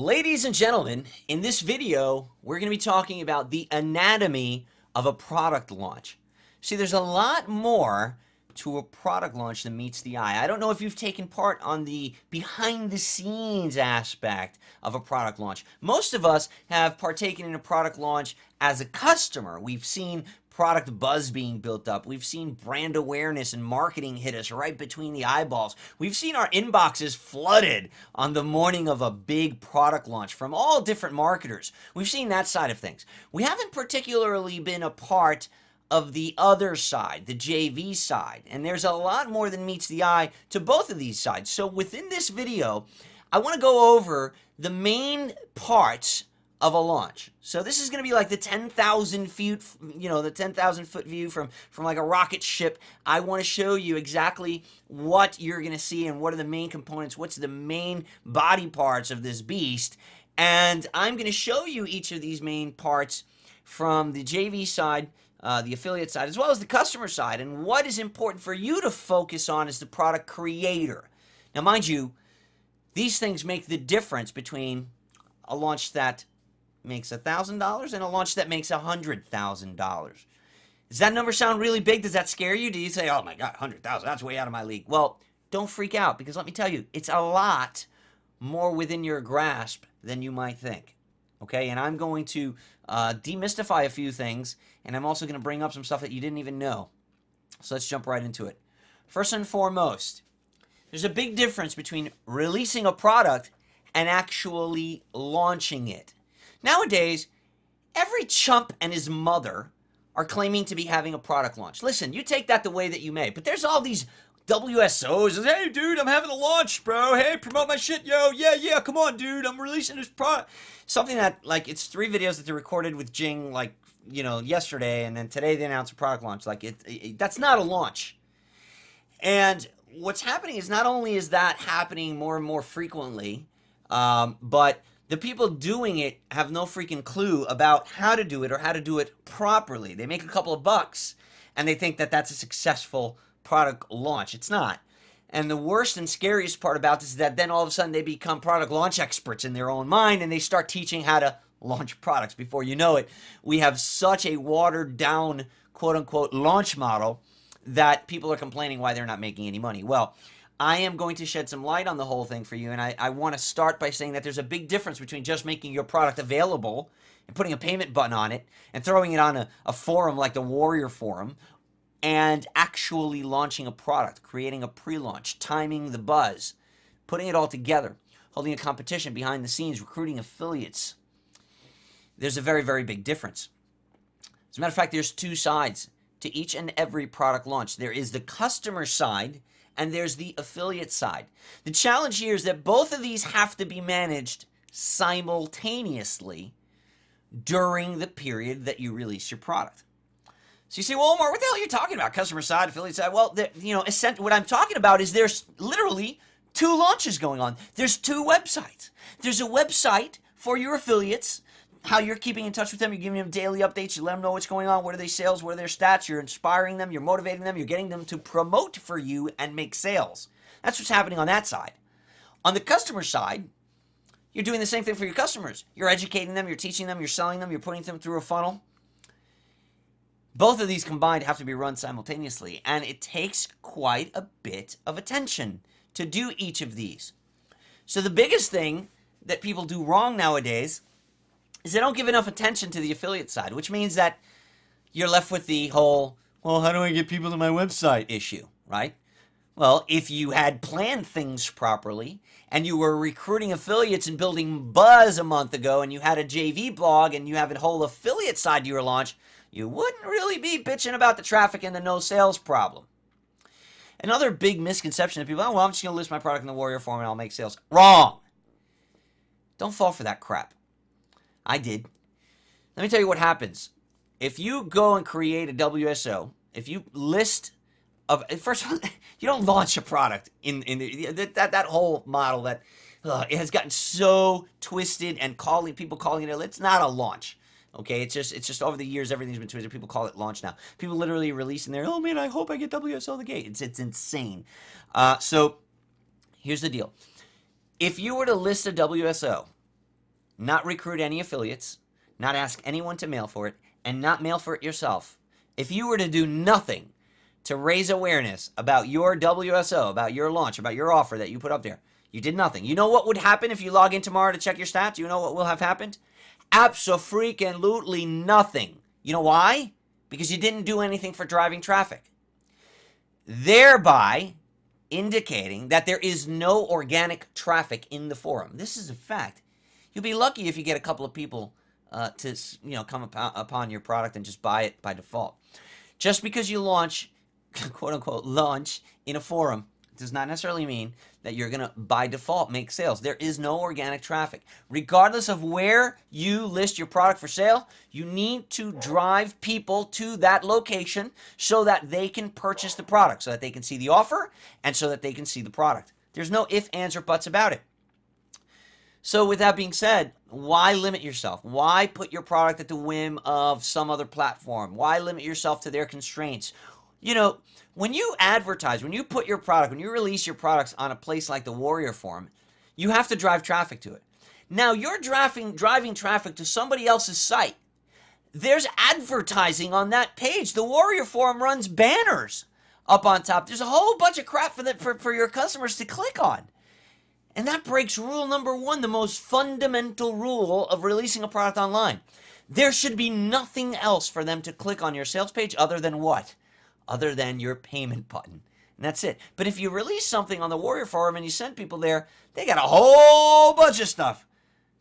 Ladies and gentlemen, in this video, we're going to be talking about the anatomy of a product launch. See, there's a lot more to a product launch than meets the eye. I don't know if you've taken part on the behind-the-scenes aspect of a product launch. Most of us have partaken in a product launch as a customer. We've seen product buzz being built up. We've seen brand awareness and marketing hit us right between the eyeballs. We've seen our inboxes flooded on the morning of a big product launch from all different marketers. We've seen that side of things. We haven't particularly been a part of the other side, the JV side, and there's a lot more than meets the eye to both of these sides. So within this video, I want to go over the main parts of a launch. So this is going to be like the 10,000 feet, the 10,000 foot view from like a rocket ship. I want to show you exactly what you're going to see and what are the main components, what's the main body parts of this beast. And I'm going to show you each of these main parts from the JV side, the affiliate side, as well as the customer side, and what is important for you to focus on as the product creator. Now, mind you, these things make the difference between a launch that makes $1,000 and a launch that makes $100,000. Does that number sound really big? Does that scare you? Do you say, oh my God, 100,000, that's way out of my league? Well, don't freak out, because let me tell you, it's a lot more within your grasp than you might think. Okay, and I'm going to demystify a few things, and I'm also going to bring up some stuff that you didn't even know. So let's jump right into it. First and foremost, there's a big difference between releasing a product and actually launching it. Nowadays, every chump and his mother are claiming to be having a product launch. Listen, you take that the way that you may, but there's all these WSOs. Hey, dude, I'm having a launch, bro. Hey, promote my shit, yo. Yeah, come on, dude. I'm releasing this product. Something that, like, it's 3 videos that they recorded with Jing, like, yesterday, and then today they announced a product launch. Like, that's not a launch. And what's happening is not only is that happening more and more frequently, but the people doing it have no freaking clue about how to do it or how to do it properly. They make a couple of bucks, and they think that that's a successful product launch. It's not. And the worst and scariest part about this is that then all of a sudden they become product launch experts in their own mind, and they start teaching how to launch products. Before you know it, we have such a watered down, quote unquote, launch model that people are complaining why they're not making any money. Well, I am going to shed some light on the whole thing for you, and I want to start by saying that there's a big difference between just making your product available and putting a payment button on it and throwing it on a forum like the Warrior Forum, and actually launching a product, creating a pre-launch, timing the buzz, putting it all together, holding a competition behind the scenes, recruiting affiliates. There's a very, very big difference. As a matter of fact, there's 2 sides to each and every product launch. There is the customer side, and there's the affiliate side. The challenge here is that both of these have to be managed simultaneously during the period that you release your product. So you say, well, Omar, what the hell are you talking about? Customer side, affiliate side? Well, what I'm talking about is there's literally 2 launches going on. There's 2 websites. There's a website for your affiliates, how you're keeping in touch with them. You're giving them daily updates. You let them know what's going on. What are their sales? What are their stats? You're inspiring them. You're motivating them. You're getting them to promote for you and make sales. That's what's happening on that side. On the customer side, you're doing the same thing for your customers. You're educating them. You're teaching them. You're selling them. You're putting them through a funnel. Both of these combined have to be run simultaneously, and it takes quite a bit of attention to do each of these. So the biggest thing that people do wrong nowadays is they don't give enough attention to the affiliate side, which means that you're left with the whole, well, how do I get people to my website issue, right? Well, if you had planned things properly and you were recruiting affiliates and building buzz a month ago, and you had a JV blog and you have a whole affiliate side to your launch, you wouldn't really be bitching about the traffic and the no sales problem. Another big misconception of people, oh, well, I'm just going to list my product in the Warrior Forum and I'll make sales. Wrong. Don't fall for that crap. I did. Let me tell you what happens. If you go and create a WSO, if you list of, first of all, you don't launch a product in that whole model that it has gotten so twisted, and people calling it, it's not a launch. Okay, it's just over the years everything's been twisted. People call it launch now. People literally releasing their, oh man, I hope I get WSO the gate. It's insane. So here's the deal. If you were to list a WSO not recruit any affiliates, not ask anyone to mail for it, and not mail for it yourself, if you were to do nothing to raise awareness about your WSO, about your launch, about your offer that you put up there, you did nothing. You know what would happen if you log in tomorrow to check your stats? You know what will have happened? Abso-freaking-lutely nothing. You know why? Because you didn't do anything for driving traffic. Thereby indicating that there is no organic traffic in the forum. This is a fact. You'll be lucky if you get a couple of people to come upon your product and just buy it by default. Just because you launch, quote unquote, launch in a forum does not necessarily mean that you're going to, by default, make sales. There is no organic traffic. Regardless of where you list your product for sale, you need to drive people to that location so that they can purchase the product, so that they can see the offer, and so that they can see the product. There's no ifs, ands, or buts about it. So with that being said, why limit yourself? Why put your product at the whim of some other platform? Why limit yourself to their constraints? You know, when you advertise, when you put your product, when you release your products on a place like the Warrior Forum, you have to drive traffic to it. Now, you're driving traffic to somebody else's site. There's advertising on that page. The Warrior Forum runs banners up on top. There's a whole bunch of crap for your customers to click on. And that breaks rule number one, the most fundamental rule of releasing a product online. There should be nothing else for them to click on your sales page other than what? Other than your payment button. And that's it. But if you release something on the Warrior Forum and you send people there, they got a whole bunch of stuff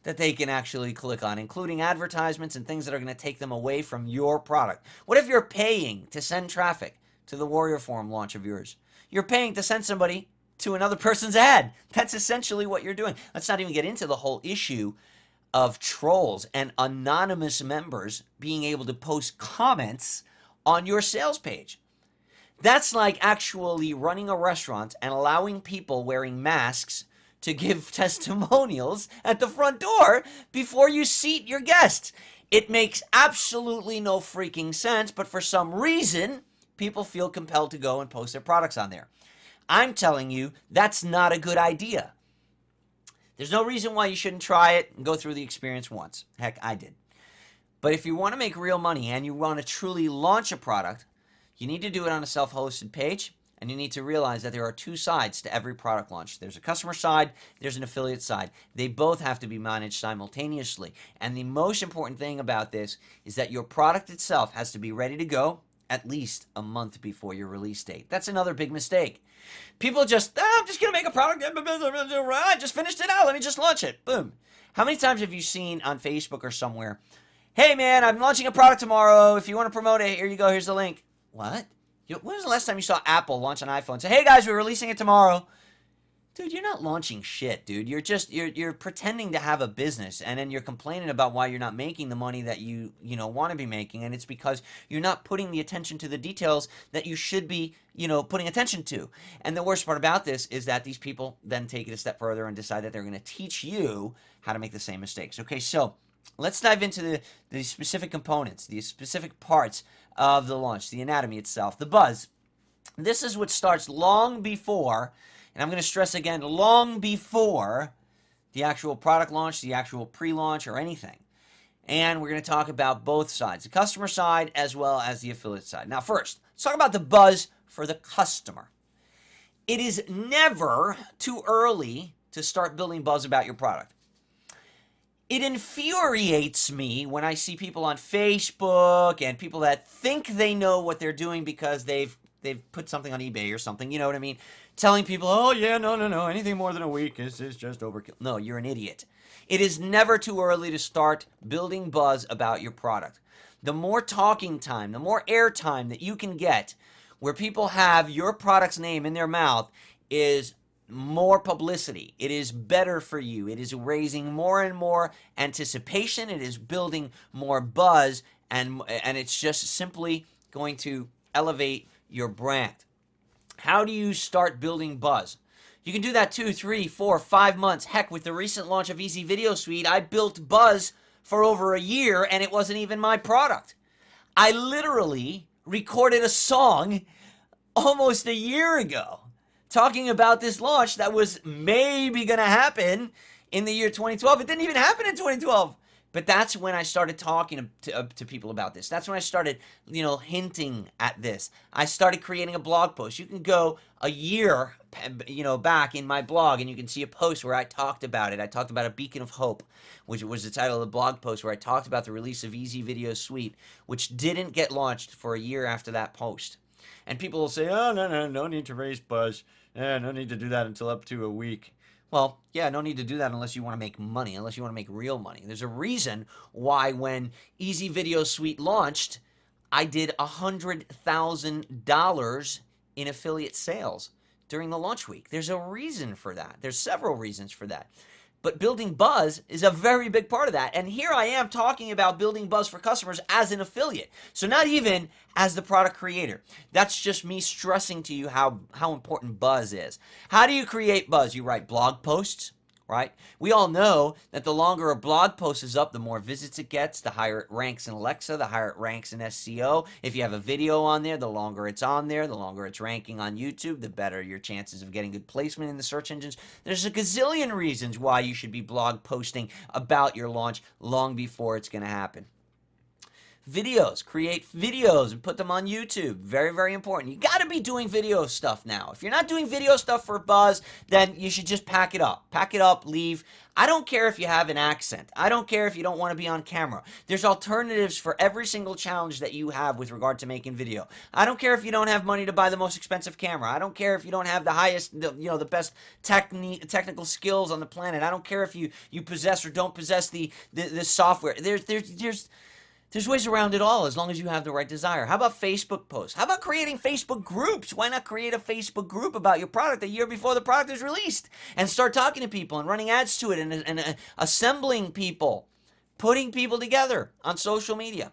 that they can actually click on, including advertisements and things that are going to take them away from your product. What if you're paying to send traffic to the Warrior Forum launch of yours? You're paying to send somebody to another person's ad. That's essentially what you're doing. Let's not even get into the whole issue of trolls and anonymous members being able to post comments on your sales page. That's like actually running a restaurant and allowing people wearing masks to give testimonials at the front door before you seat your guests. It makes absolutely no freaking sense, but for some reason, people feel compelled to go and post their products on there. I'm telling you, that's not a good idea. There's no reason why you shouldn't try it and go through the experience once. Heck, I did. But if you want to make real money and you want to truly launch a product, you need to do it on a self-hosted page, and you need to realize that there are two sides to every product launch. There's a customer side, there's an affiliate side. They both have to be managed simultaneously. And the most important thing about this is that your product itself has to be ready to go at least a month before your release date. That's another big mistake. People just, I'm just going to make a product. I just finished it out. Let me just launch it. Boom. How many times have you seen on Facebook or somewhere, hey man, I'm launching a product tomorrow. If you want to promote it, here you go. Here's the link. What? When was the last time you saw Apple launch an iPhone and say, hey guys, we're releasing it tomorrow? Dude, you're not launching shit, dude. You're pretending to have a business, and then you're complaining about why you're not making the money that you want to be making, and it's because you're not putting the attention to the details that you should be, putting attention to. And the worst part about this is that these people then take it a step further and decide that they're going to teach you how to make the same mistakes. Okay, so let's dive into the specific components, the specific parts of the launch, the anatomy itself, the buzz. This is what starts long before, and I'm going to stress again, long before the actual product launch, the actual pre-launch, or anything. And we're going to talk about both sides, the customer side as well as the affiliate side. Now first, let's talk about the buzz for the customer. It is never too early to start building buzz about your product. It infuriates me when I see people on Facebook and people that think they know what they're doing because they've put something on eBay or something, you know what I mean? Telling people, oh yeah, no, anything more than a week is just overkill. No, you're an idiot. It is never too early to start building buzz about your product. The more talking time, the more airtime that you can get where people have your product's name in their mouth is more publicity. It is better for you. It is raising more and more anticipation. It is building more buzz, and it's just simply going to elevate your brand. How do you start building buzz? You can do that 2, 3, 4, 5 months. Heck, with the recent launch of Easy Video Suite, I built buzz for over a year, and it wasn't even my product. I literally recorded a song almost a year ago talking about this launch that was maybe going to happen in the year 2012. It didn't even happen in 2012. But that's when I started talking to people about this. That's when I started, hinting at this. I started creating a blog post. You can go a year, back in my blog, and you can see a post where I talked about it. I talked about a beacon of hope, which was the title of the blog post, where I talked about the release of Easy Video Suite, which didn't get launched for a year after that post. And people will say, oh, no need to raise buzz. No need to do that until up to a week. Well, yeah, no need to do that unless you want to make money, unless you want to make real money. There's a reason why when Easy Video Suite launched, I did $100,000 in affiliate sales during the launch week. There's a reason for that. There's several reasons for that. But building buzz is a very big part of that. And here I am talking about building buzz for customers as an affiliate. So not even as the product creator. That's just me stressing to you how important buzz is. How do you create buzz? You write blog posts, right? We all know that the longer a blog post is up, the more visits it gets, the higher it ranks in Alexa, the higher it ranks in SEO. If you have a video on there, the longer it's on there, the longer it's ranking on YouTube, the better your chances of getting good placement in the search engines. There's a gazillion reasons why you should be blog posting about your launch long before it's going to happen. Videos. Create videos and put them on YouTube. Very, very important. You got to be doing video stuff now. If you're not doing video stuff for buzz, then you should just pack it up. Pack it up, leave. I don't care if you have an accent. I don't care if you don't want to be on camera. There's alternatives for every single challenge that you have with regard to making video. I don't care if you don't have money to buy the most expensive camera. I don't care if you don't have the highest, the best technical skills on the planet. I don't care if you possess or don't possess the software. There's ways around it all as long as you have the right desire. How about Facebook posts? How about creating Facebook groups? Why not create a Facebook group about your product a year before the product is released and start talking to people and running ads to it and assembling people, putting people together on social media,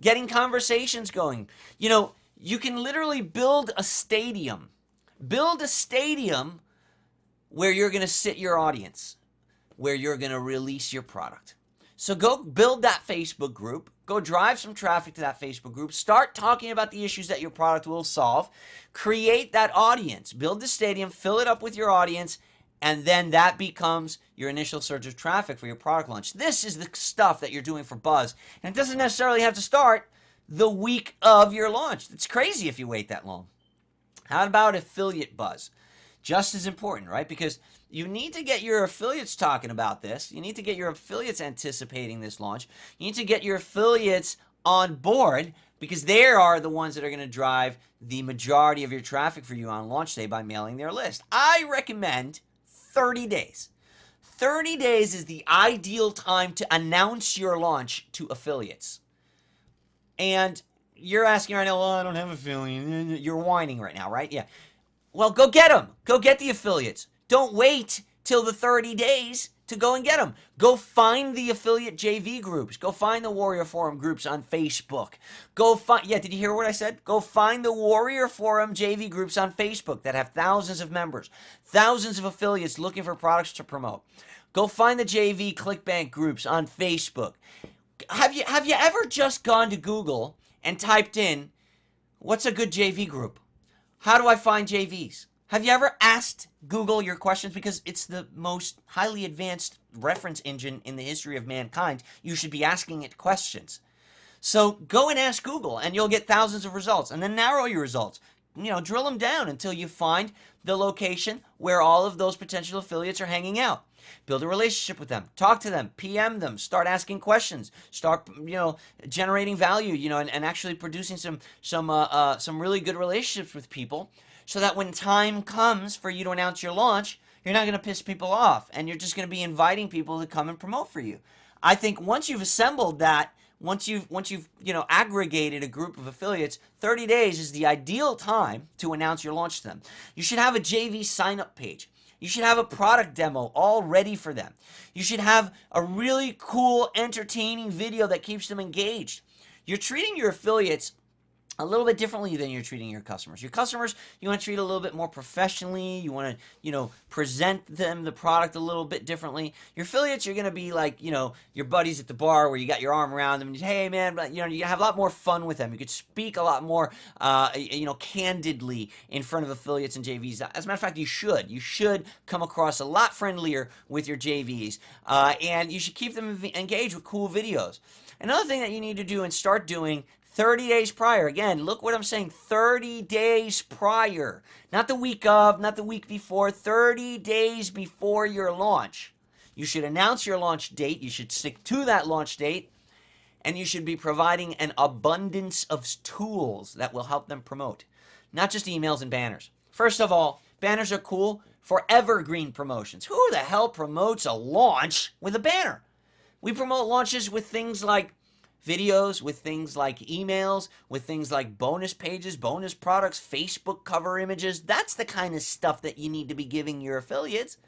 getting conversations going. You can literally build a stadium. Build a stadium where you're going to sit your audience, where you're going to release your product. So go build that Facebook group. Go drive some traffic to that Facebook group. Start talking about the issues that your product will solve. Create that audience. Build the stadium. Fill it up with your audience. And then that becomes your initial surge of traffic for your product launch. This is the stuff that you're doing for buzz. And it doesn't necessarily have to start the week of your launch. It's crazy if you wait that long. How about affiliate buzz? Just as important, right? Because you need to get your affiliates talking about this. You need to get your affiliates anticipating this launch. You need to get your affiliates on board because they are the ones that are going to drive the majority of your traffic for you on launch day by mailing their list. I recommend 30 days. 30 days is the ideal time to announce your launch to affiliates. And you're asking right now, well, I don't have affiliate. You're whining right now, right? Yeah. Well, go get them. Go get the affiliates. Don't wait till the 30 days to go and get them. Go find the affiliate JV groups. Go find the Warrior Forum groups on Facebook. Did you hear what I said? Go find the Warrior Forum JV groups on Facebook that have thousands of members, thousands of affiliates looking for products to promote. Go find the JV ClickBank groups on Facebook. Have you ever just gone to Google and typed in, what's a good JV group? How do I find JVs? Have you ever asked Google your questions? Because it's the most highly advanced reference engine in the history of mankind. You should be asking it questions. So go and ask Google and you'll get thousands of results. And then narrow your results. Drill them down until you find the location where all of those potential affiliates are hanging out. Build a relationship with them. Talk to them. PM them. Start asking questions. Start, generating value, and actually producing some really good relationships with people so that when time comes for you to announce your launch, you're not going to piss people off and you're just going to be inviting people to come and promote for you. I think once you've assembled that, once you've aggregated a group of affiliates, 30 days is the ideal time to announce your launch to them. You should have a JV sign-up page. You should have a product demo all ready for them. You should have a really cool, entertaining video that keeps them engaged. You're treating your affiliates a little bit differently than you're treating your customers. Your customers, you want to treat a little bit more professionally. You want to, present them the product a little bit differently. Your affiliates, you're going to be like, your buddies at the bar where you got your arm around them and you, hey man, but you have a lot more fun with them. You could speak a lot more, candidly in front of affiliates and JVs. As a matter of fact, you should. You should come across a lot friendlier with your JVs, and you should keep them engaged with cool videos. Another thing that you need to do and start doing 30 days prior. Again, look what I'm saying, 30 days prior. Not the week of, not the week before, 30 days before your launch. You should announce your launch date. You should stick to that launch date. And you should be providing an abundance of tools that will help them promote. Not just emails and banners. First of all, banners are cool for evergreen promotions. Who the hell promotes a launch with a banner? We promote launches with things like videos, with things like emails, with things like bonus pages, bonus products, Facebook cover images. That's the kind of stuff that you need to be giving your affiliates.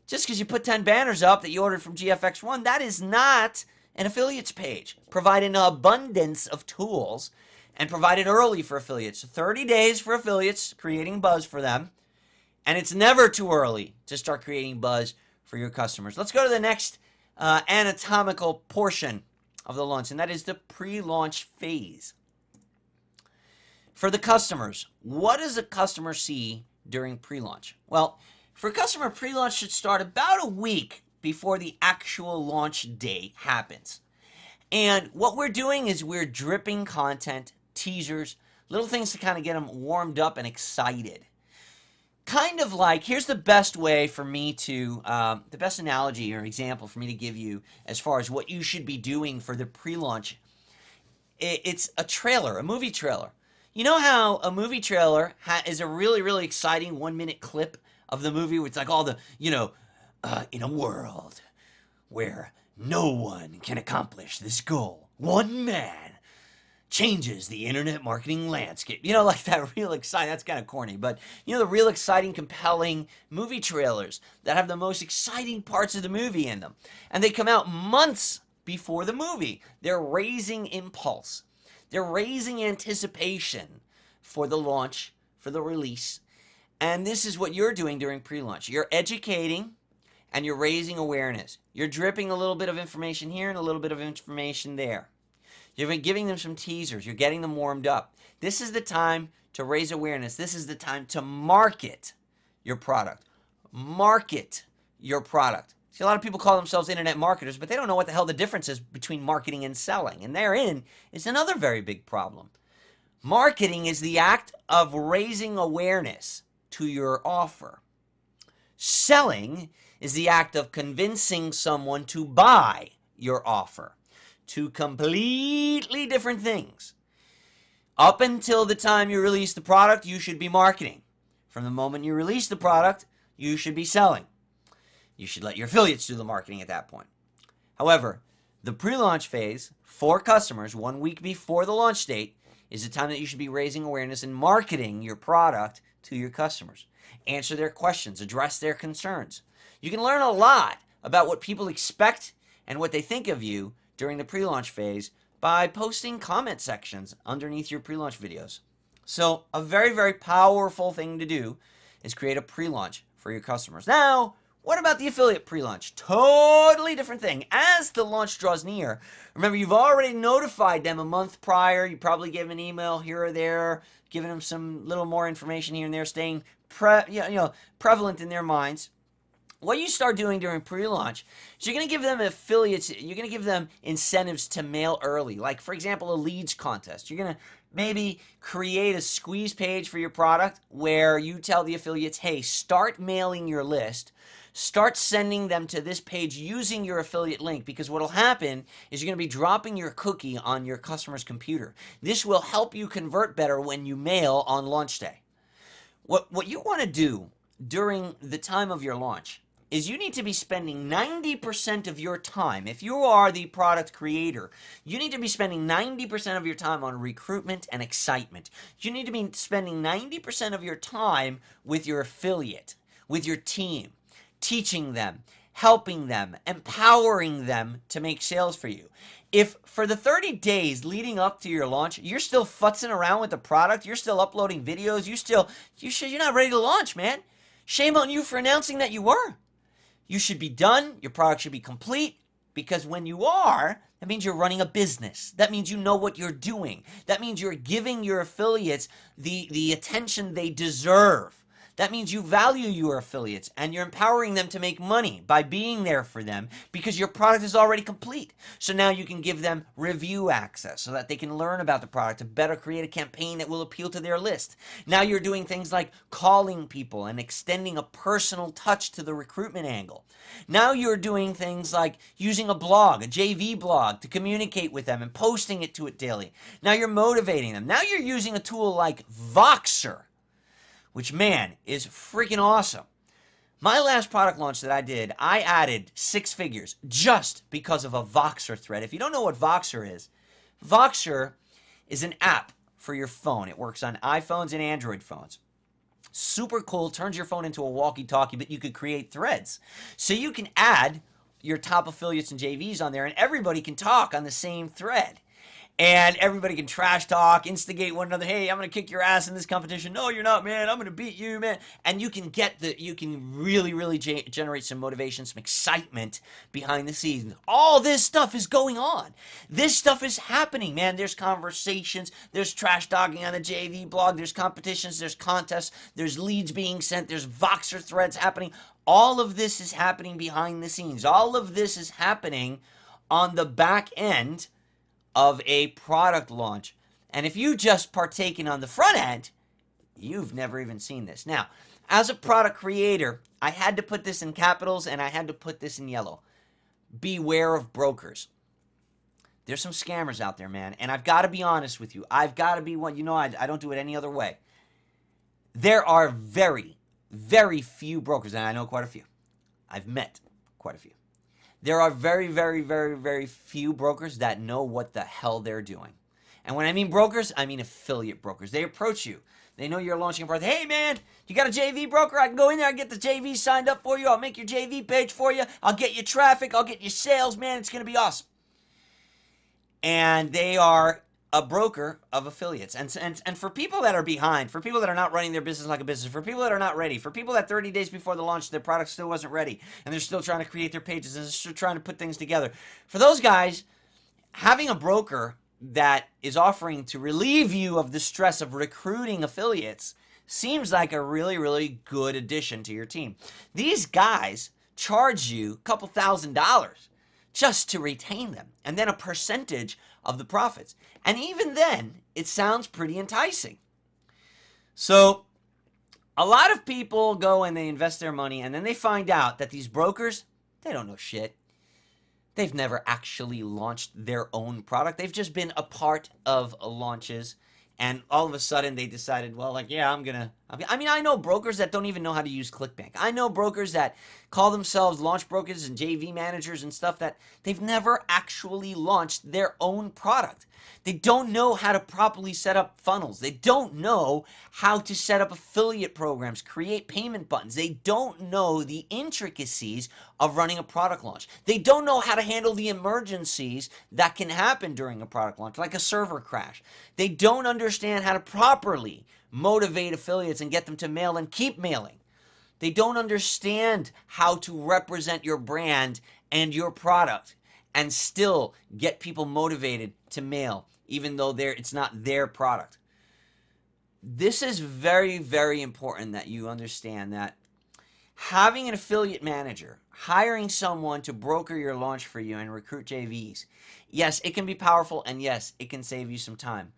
Just because you put 10 banners up that you ordered from GFX1, that is not an affiliates page. Provide an abundance of tools and provide it early for affiliates. 30 days for affiliates, creating buzz for them. And it's never too early to start creating buzz for your customers. Let's go to the next anatomical portion of the launch, and that is the pre-launch phase. For the customers, what does a customer see during pre-launch? Well, for a customer, pre-launch should start about a week before the actual launch day happens. And what we're doing is we're dripping content, teasers, little things to kind of get them warmed up and excited. Kind of like, here's the best way for me to, the best analogy or example for me to give you as far as what you should be doing for the pre-launch. It's a trailer, a movie trailer. You know how a movie trailer is a really, really exciting 1-minute clip of the movie where it's like all the, in a world where no one can accomplish this goal, one man changes the internet marketing landscape. Like that real exciting, that's kind of corny, but the real exciting, compelling movie trailers that have the most exciting parts of the movie in them. And they come out months before the movie. They're raising impulse. They're raising anticipation for the launch, for the release. And this is what you're doing during pre-launch. You're educating and you're raising awareness. You're dripping a little bit of information here and a little bit of information there. You've been giving them some teasers. You're getting them warmed up. This is the time to raise awareness. This is the time to market your product. Market your product. See, a lot of people call themselves internet marketers, but they don't know what the hell the difference is between marketing and selling. And therein is another very big problem. Marketing is the act of raising awareness to your offer. Selling is the act of convincing someone to buy your offer. Two completely different things. Up until the time you release the product, you should be marketing. From the moment you release the product, you should be selling. You should let your affiliates do the marketing at that point. However, the pre-launch phase for customers 1 week before the launch date is the time that you should be raising awareness and marketing your product to your customers. Answer their questions, address their concerns. You can learn a lot about what people expect and what they think of you during the pre-launch phase by posting comment sections underneath your pre-launch videos. So a very, very powerful thing to do is create a pre-launch for your customers. Now, what about the affiliate pre-launch? Totally different thing. As the launch draws near, remember you've already notified them a month prior. You probably gave them an email here or there, giving them some little more information here and there, staying prevalent in their minds. What you start doing during pre-launch is you're going to give them affiliates, you're going to give them incentives to mail early. Like, for example, a leads contest. You're going to maybe create a squeeze page for your product where you tell the affiliates, hey, start mailing your list. Start sending them to this page using your affiliate link, because what will happen is you're going to be dropping your cookie on your customer's computer. This will help you convert better when you mail on launch day. What you want to do during the time of your launch is you need to be spending 90% of your time. If you are the product creator, you need to be spending 90% of your time on recruitment and excitement. You need to be spending 90% of your time with your affiliate, with your team, teaching them, helping them, empowering them to make sales for you. If for the 30 days leading up to your launch, you're still futzing around with the product, you're still uploading videos, you're not ready to launch, man. Shame on you for announcing that you were. You should be done. Your product should be complete, because when you are, that means you're running a business. That means you know what you're doing. That means you're giving your affiliates the attention they deserve. That means you value your affiliates and you're empowering them to make money by being there for them because your product is already complete. So now you can give them review access so that they can learn about the product to better create a campaign that will appeal to their list. Now you're doing things like calling people and extending a personal touch to the recruitment angle. Now you're doing things like using a blog, a JV blog, to communicate with them and posting it to it daily. Now you're motivating them. Now you're using a tool like Voxer, which, man, is freaking awesome. My last product launch that I did, I added 6 figures just because of a Voxer thread. If you don't know what Voxer is an app for your phone. It works on iPhones and Android phones. Super cool, turns your phone into a walkie-talkie, but you could create threads. So you can add your top affiliates and JVs on there, and everybody can talk on the same thread. And everybody can trash talk, instigate one another. Hey, I'm going to kick your ass in this competition. No, you're not, man. I'm going to beat you, man. And you can really generate some motivation, some excitement behind the scenes. All this stuff is going on. This stuff is happening, man. There's conversations. There's trash talking on the JV blog. There's competitions. There's contests. There's leads being sent. There's Voxer threads happening. All of this is happening behind the scenes. All of this is happening on the back end of a product launch. And if you just partaken on the front end, you've never even seen this. Now, as a product creator, I had to put this in capitals and I had to put this in yellow. Beware of brokers. There's some scammers out there, man. And I've got to be honest with you. I've got to be one. You know, I don't do it any other way. There are very, very few brokers, and I know quite a few. I've met quite a few. There are very, very, very, very few brokers that know what the hell they're doing. And when I mean brokers, I mean affiliate brokers. They approach you. They know you're launching a product. Hey, man, you got a JV broker? I can go in there and get the JV signed up for you. I'll make your JV page for you. I'll get you traffic. I'll get you sales, man. It's going to be awesome. And they are a broker of affiliates. And for people that are behind, for people that are not running their business like a business, for people that are not ready, for people that 30 days before the launch, their product still wasn't ready, and they're still trying to create their pages, and they're still trying to put things together. For those guys, having a broker that is offering to relieve you of the stress of recruiting affiliates seems like a really, really good addition to your team. These guys charge you a couple $1,000s just to retain them, and then a percentage of the profits. And even then, it sounds pretty enticing. So a lot of people go and they invest their money, and then they find out that these brokers, they don't know shit. They've never actually launched their own product. They've just been a part of launches, and all of a sudden they decided, well, like, yeah, I know brokers that don't even know how to use ClickBank. I know brokers that call themselves launch brokers and JV managers and stuff that they've never actually launched their own product. They don't know how to properly set up funnels. They don't know how to set up affiliate programs, create payment buttons. They don't know the intricacies of running a product launch. They don't know how to handle the emergencies that can happen during a product launch, like a server crash. They don't understand how to properly motivate affiliates and get them to mail and keep mailing. They don't understand how to represent your brand and your product and still get people motivated to mail, even though it's not their product. This is very, very important that you understand that having an affiliate manager, hiring someone to broker your launch for you and recruit JVs, yes, it can be powerful, and yes, it can save you some time.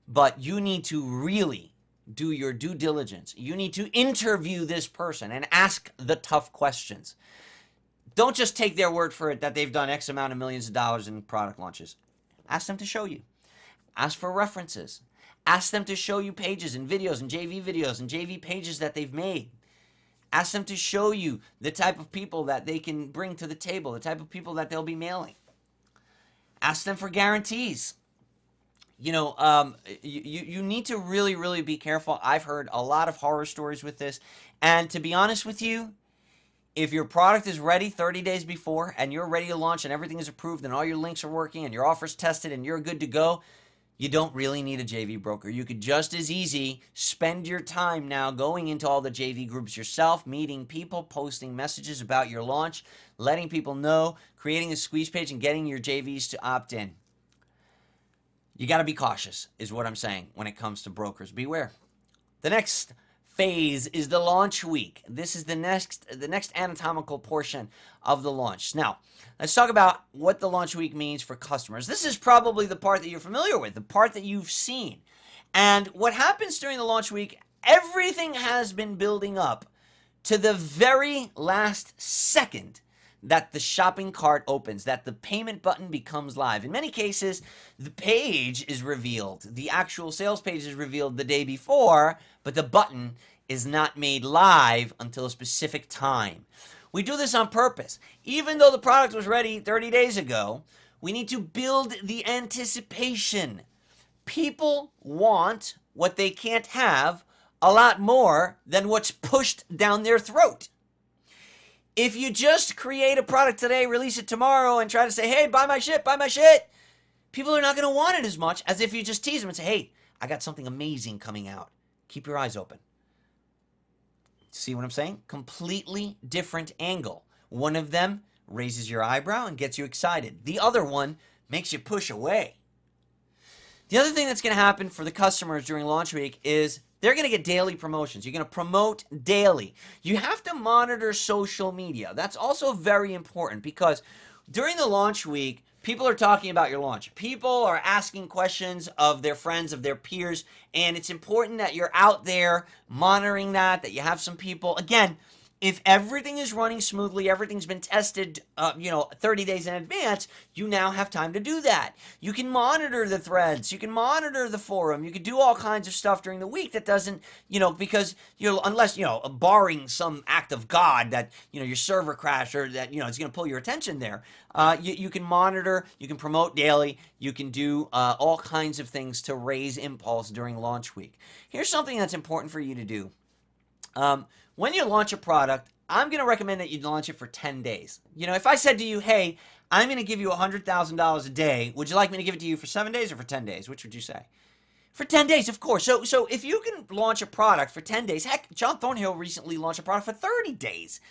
But you need to really do your due diligence. You need to interview this person and ask the tough questions. Don't just take their word for it that they've done X amount of millions of dollars in product launches. Ask them to show you. Ask for references. Ask them to show you pages and videos and JV pages that they've made. Ask them to show you the type of people that they can bring to the table, the type of people that they'll be mailing. Ask them for guarantees. You know, you need to really, really be careful. I've heard a lot of horror stories with this. And to be honest with you, If your product is ready 30 days before and you're ready to launch and everything is approved and all your links are working and your offer's tested and you're good to go, you don't really need a JV broker. You could just as easy spend your time now going into all the JV groups yourself, meeting people, posting messages about your launch, letting people know, creating a squeeze page, and getting your JVs to opt in. You got to be cautious, is what I'm saying when it comes to brokers. Beware. The next phase is the launch week. This is the next anatomical portion of the launch. Now, let's talk about what the launch week means for customers. This is probably the part that you're familiar with, the part that you've seen. And what happens during the launch week, everything has been building up to the very last second that the shopping cart opens, that the payment button becomes live. In many cases, the page is revealed. The actual sales page is revealed the day before, but the button is not made live until a specific time. We do this on purpose. Even though the product was ready 30 days ago, we need to build the anticipation. People want what they can't have a lot more than what's pushed down their throat. If you just create a product today, release it tomorrow, and try to say, hey, buy my shit, people are not going to want it as much as if you just tease them and say, hey, I got something amazing coming out. Keep your eyes open. See what I'm saying? Completely different angle. One of them raises your eyebrow and gets you excited. The other one makes you push away. The other thing that's going to happen for the customers during launch week is they're going to get daily promotions. You're going to promote daily. You have to monitor social media. That's also very important because during the launch week, people are talking about your launch. People are asking questions of their friends, of their peers, and it's important that you're out there monitoring that you have some people. Again, if everything is running smoothly, everything's been tested, 30 days in advance, you now have time to do that. You can monitor the threads. You can monitor the forum. You can do all kinds of stuff during the week that doesn't, because, unless, barring some act of God that, your server crash or that, it's going to pull your attention there. You can monitor, you can promote daily, you can do all kinds of things to raise impulse during launch week. Here's something that's important for you to do. When you launch a product, I'm going to recommend that you launch it for 10 days. If I said to you, hey, I'm going to give you $100,000 a day, would you like me to give it to you for 7 days or for 10 days? Which would you say? For 10 days, of course. So if you can launch a product for 10 days, heck, John Thornhill recently launched a product for 30 days.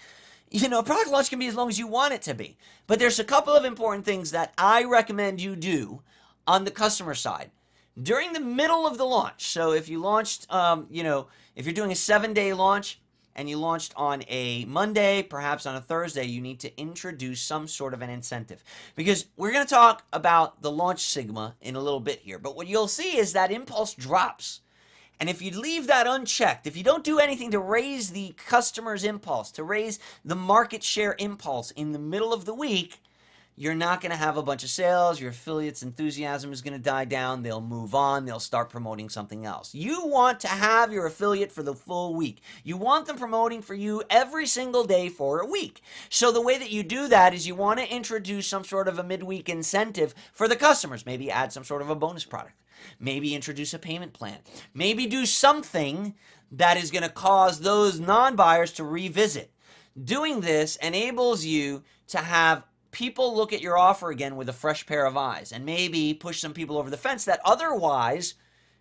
A product launch can be as long as you want it to be. But there's a couple of important things that I recommend you do on the customer side. During the middle of the launch, so if you launched, if you're doing a 7-day launch, and you launched on a Monday, perhaps on a Thursday, you need to introduce some sort of an incentive. Because we're going to talk about the launch sigma in a little bit here. But what you'll see is that impulse drops. And if you leave that unchecked, if you don't do anything to raise the customer's impulse, to raise the market share impulse in the middle of the week, you're not going to have a bunch of sales. Your affiliates' enthusiasm is going to die down. They'll move on. They'll start promoting something else. You want to have your affiliate for the full week. You want them promoting for you every single day for a week. So the way that you do that is you want to introduce some sort of a midweek incentive for the customers. Maybe add some sort of a bonus product. Maybe introduce a payment plan. Maybe do something that is going to cause those non-buyers to revisit. Doing this enables you to have people look at your offer again with a fresh pair of eyes and maybe push some people over the fence that otherwise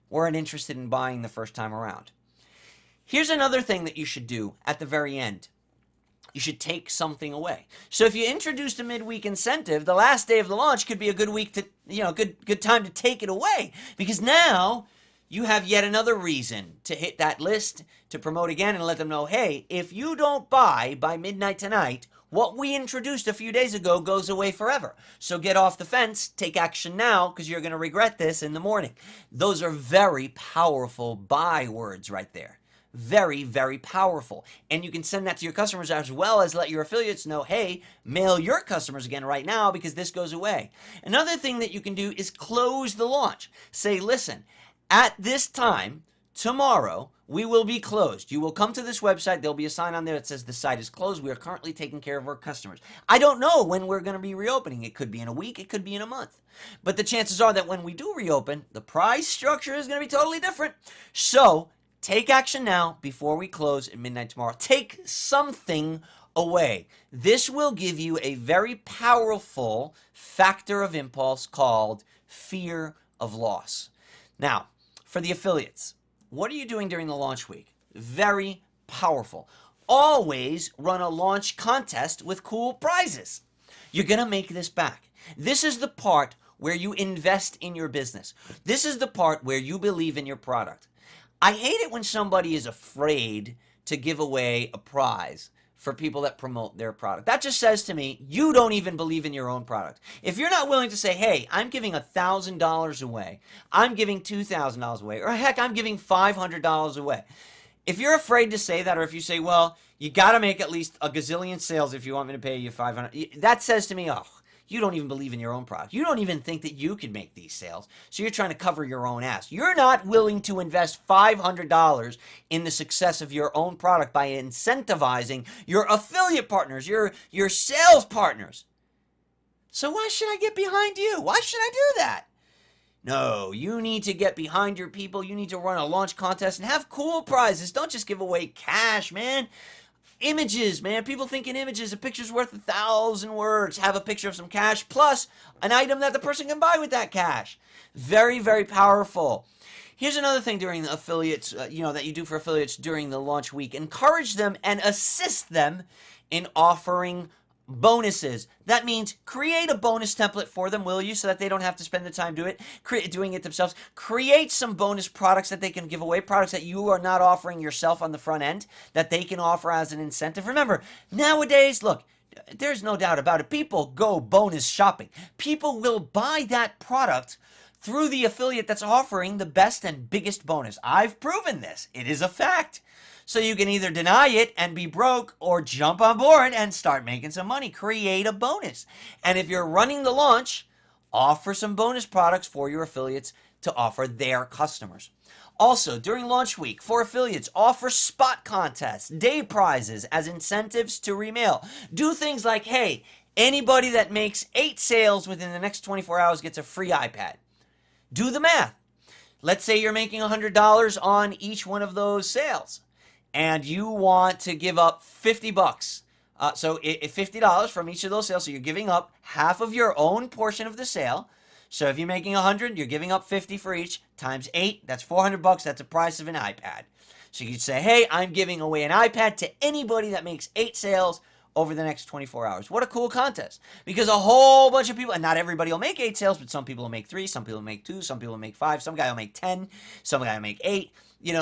weren't interested in buying the first time around. Here's another thing that you should do at the very end. You should take something away. So if you introduced a midweek incentive, the last day of the launch could be a good week to, good time to take it away, because now you have yet another reason to hit that list, to promote again and let them know, hey, if you don't buy by midnight tonight, what we introduced a few days ago goes away forever. So get off the fence, take action now, because you're going to regret this in the morning. Those are very powerful buy words right there. Very, very powerful. And you can send that to your customers as well as let your affiliates know, hey, mail your customers again right now because this goes away. Another thing that you can do is close the launch. Say, listen, at this time, tomorrow, we will be closed. You will come to this website. There'll be a sign on there that says the site is closed. We are currently taking care of our customers. I don't know when we're going to be reopening. It could be in a week. It could be in a month. But the chances are that when we do reopen, the price structure is going to be totally different. So take action now before we close at midnight tomorrow. Take something away. This will give you a very powerful factor of impulse called fear of loss. Now, for the affiliates, what are you doing during the launch week? Very powerful. Always run a launch contest with cool prizes. You're going to make this back. This is the part where you invest in your business. This is the part where you believe in your product. I hate it when somebody is afraid to give away a prize for people that promote their product. That just says to me, you don't even believe in your own product. If you're not willing to say, hey, I'm giving $1,000 away, I'm giving $2,000 away, or heck, I'm giving $500 away. If you're afraid to say that, or if you say, well, you got to make at least a gazillion sales if you want me to pay you $500, that says to me, oh, you don't even believe in your own product. You don't even think that you can make these sales. So you're trying to cover your own ass. You're not willing to invest $500 in the success of your own product by incentivizing your affiliate partners, your sales partners. So why should I get behind you? Why should I do that? No, you need to get behind your people. You need to run a launch contest and have cool prizes. Don't just give away cash, man. Images, man. People think in images. A picture's worth 1,000 words. Have a picture of some cash plus an item that the person can buy with that cash. Very, very powerful. Here's another thing during the affiliates, that you do for affiliates during the launch week. Encourage them and assist them in offering bonuses. That means create a bonus template for them, will you, so that they don't have to spend the time doing it themselves. Create some bonus products that they can give away, products that you are not offering yourself on the front end that they can offer as an incentive. Remember, nowadays, look, there's no doubt about it. People go bonus shopping. People will buy that product through the affiliate that's offering the best and biggest bonus. I've proven this. It is a fact. So you can either deny it and be broke or jump on board and start making some money. Create a bonus. And if you're running the launch, offer some bonus products for your affiliates to offer their customers. Also, during launch week, for affiliates, offer spot contests, day prizes as incentives to remail. Do things like, hey, anybody that makes 8 sales within the next 24 hours gets a free iPad. Do the math. Let's say you're making $100 on each one of those sales, and you want to give up $50. So $50 from each of those sales. So you're giving up half of your own portion of the sale. So if you're making 100, you're giving up 50 for each, times 8, that's $400. That's the price of an iPad. So you could say, hey, I'm giving away an iPad to anybody that makes 8 sales over the next 24 hours. What a cool contest. Because a whole bunch of people, and not everybody will make 8 sales, but some people will make 3, some people will make 2, some people will make 5, some guy will make 10, some guy will make 8.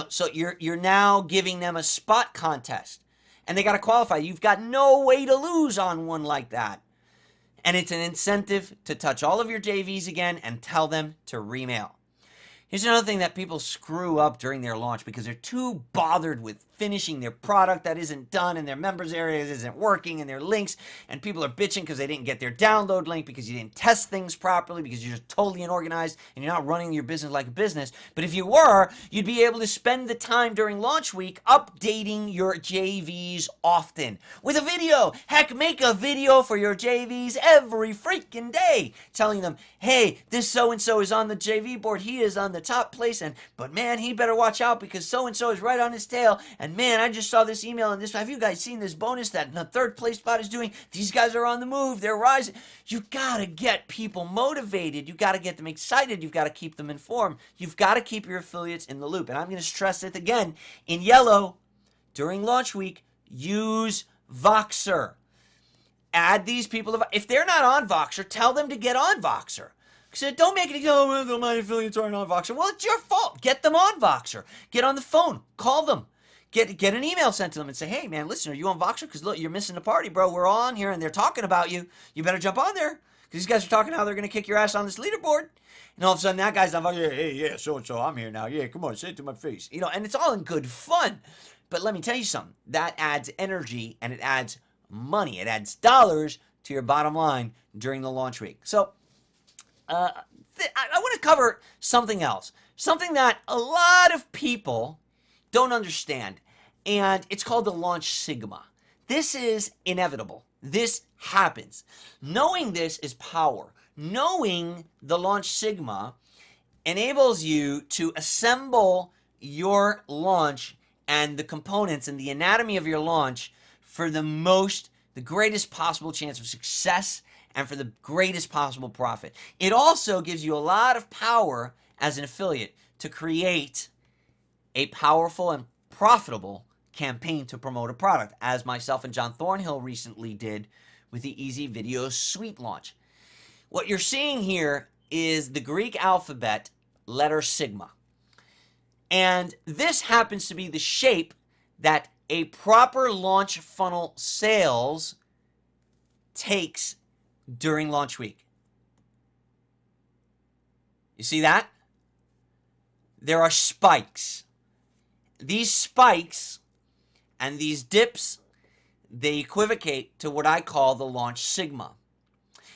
So you're now giving them a spot contest. And they got to qualify. You've got no way to lose on one like that. And it's an incentive to touch all of your JVs again and tell them to remail. Here's another thing that people screw up during their launch because they're too bothered with finishing their product that isn't done and their members areas isn't working and their links, and people are bitching because they didn't get their download link because you didn't test things properly because you're just totally unorganized and you're not running your business like a business. But if you were, you'd be able to spend the time during launch week updating your JVs often with a video. Heck, make a video for your JVs every freaking day telling them, hey, this so-and-so is on the JV board. He is on the top place, but man, he better watch out because so-and-so is right on his tail. And man, I just saw this email and this. Have you guys seen this bonus that the 3rd place spot is doing? These guys are on the move. They're rising. You got to get people motivated. You got to get them excited. You've got to keep them informed. You've got to keep your affiliates in the loop. And I'm going to stress it again in yellow during launch week. Use Voxer. Add these people. If they're not on Voxer, tell them to get on Voxer. So don't make it go, well, my affiliates aren't on Voxer. Well, it's your fault. Get them on Voxer. Get on the phone. Call them. Get an email sent to them and say, hey, man, listen, are you on Voxer? Because look, you're missing the party, bro. We're all on here, and they're talking about you. You better jump on there. Because these guys are talking how they're going to kick your ass on this leaderboard. And all of a sudden, that guy's on Voxer. Hey, yeah, so-and-so, I'm here now. Yeah, come on, say it to my face. And it's all in good fun. But let me tell you something. That adds energy, and it adds money. It adds dollars to your bottom line during the launch week. So I want to cover something else, something that a lot of people don't understand, and it's called the launch sigma. This is inevitable. This happens. Knowing this is power. Knowing the launch sigma enables you to assemble your launch and the components and the anatomy of your launch for the most the greatest possible chance of success and for the greatest possible profit. It also gives you a lot of power as an affiliate to create a powerful and profitable campaign to promote a product, as myself and John Thornhill recently did with the Easy Video Suite launch. What you're seeing here is the Greek alphabet letter sigma. And this happens to be the shape that a proper launch funnel sales takes during launch week. You see that? There are spikes. These spikes and these dips, they equivocate to what I call the launch sigma.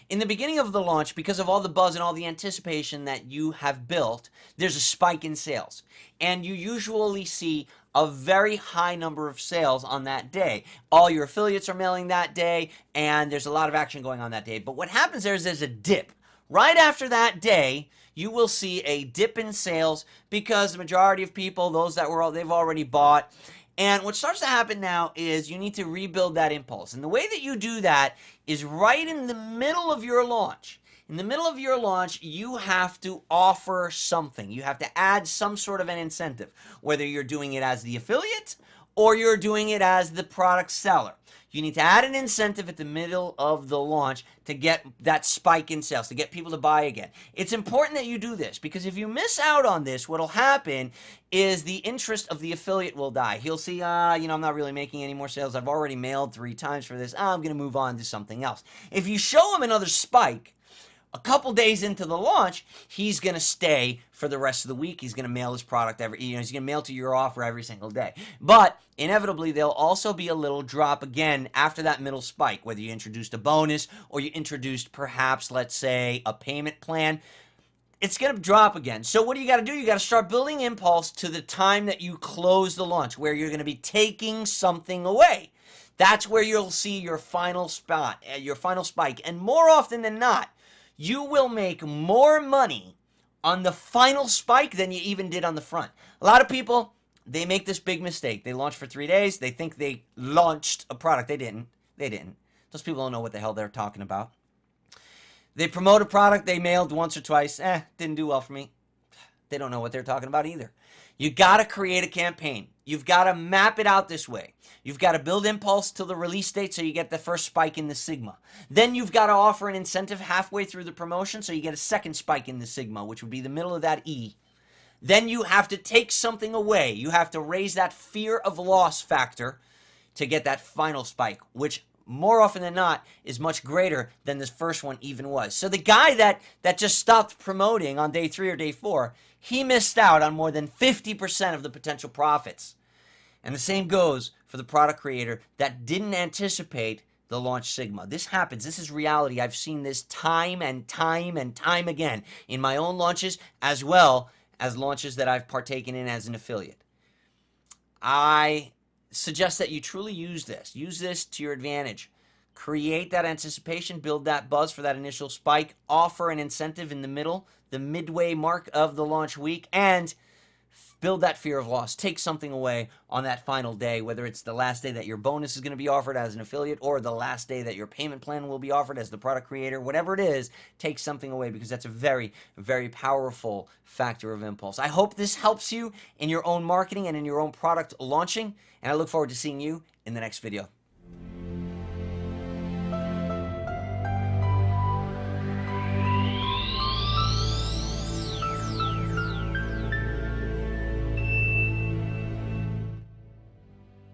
In the beginning of the launch, because of all the buzz and all the anticipation that you have built, there's a spike in sales. And you usually see a very high number of sales on that day. All your affiliates are mailing that day, and there's a lot of action going on that day. But what happens there is there's a dip. Right after that day, you will see a dip in sales because the majority of people, those that were, they've already bought. And what starts to happen now is you need to rebuild that impulse. And the way that you do that is right in the middle of your launch. In the middle of your launch, you have to offer something. You have to add some sort of an incentive, whether you're doing it as the affiliate or you're doing it as the product seller. You need to add an incentive at the middle of the launch to get that spike in sales, to get people to buy again. It's important that you do this because if you miss out on this, what'll happen is the interest of the affiliate will die. He'll see, I'm not really making any more sales. I've already mailed 3 times for this. I'm going to move on to something else. If you show him another spike, a couple days into the launch, he's going to stay for the rest of the week. He's going to mail his product he's going to mail to your offer every single day. But inevitably, there'll also be a little drop again after that middle spike, whether you introduced a bonus or you introduced perhaps, let's say, a payment plan. It's going to drop again. So what do you got to do? You got to start building impulse to the time that you close the launch, where you're going to be taking something away. That's where you'll see your final spot, your final spike. And more often than not, you will make more money on the final spike than you even did on the front. A lot of people, they make this big mistake. They launch for 3 days. They think they launched a product. They didn't. They didn't. Those people don't know what the hell they're talking about. They promote a product they mailed once or twice. Didn't do well for me. They don't know what they're talking about either. You got to create a campaign. You've got to map it out this way. You've got to build impulse till the release date so you get the first spike in the sigma. Then you've got to offer an incentive halfway through the promotion so you get a second spike in the sigma, which would be the middle of that E. Then you have to take something away. You have to raise that fear of loss factor to get that final spike, which more often than not is much greater than this first one even was. So the guy that just stopped promoting on day 3 or day 4, he missed out on more than 50% of the potential profits. And the same goes for the product creator that didn't anticipate the launch sigma. This happens. This is reality. I've seen this time and time and time again in my own launches as well as launches that I've partaken in as an affiliate. I suggest that you truly use this. Use this to your advantage. Create that anticipation, build that buzz for that initial spike, offer an incentive in the middle, the midway mark of the launch week, and build that fear of loss. Take something away on that final day, whether it's the last day that your bonus is going to be offered as an affiliate or the last day that your payment plan will be offered as the product creator. Whatever it is, take something away because that's a very, very powerful factor of impulse. I hope this helps you in your own marketing and in your own product launching, and I look forward to seeing you in the next video.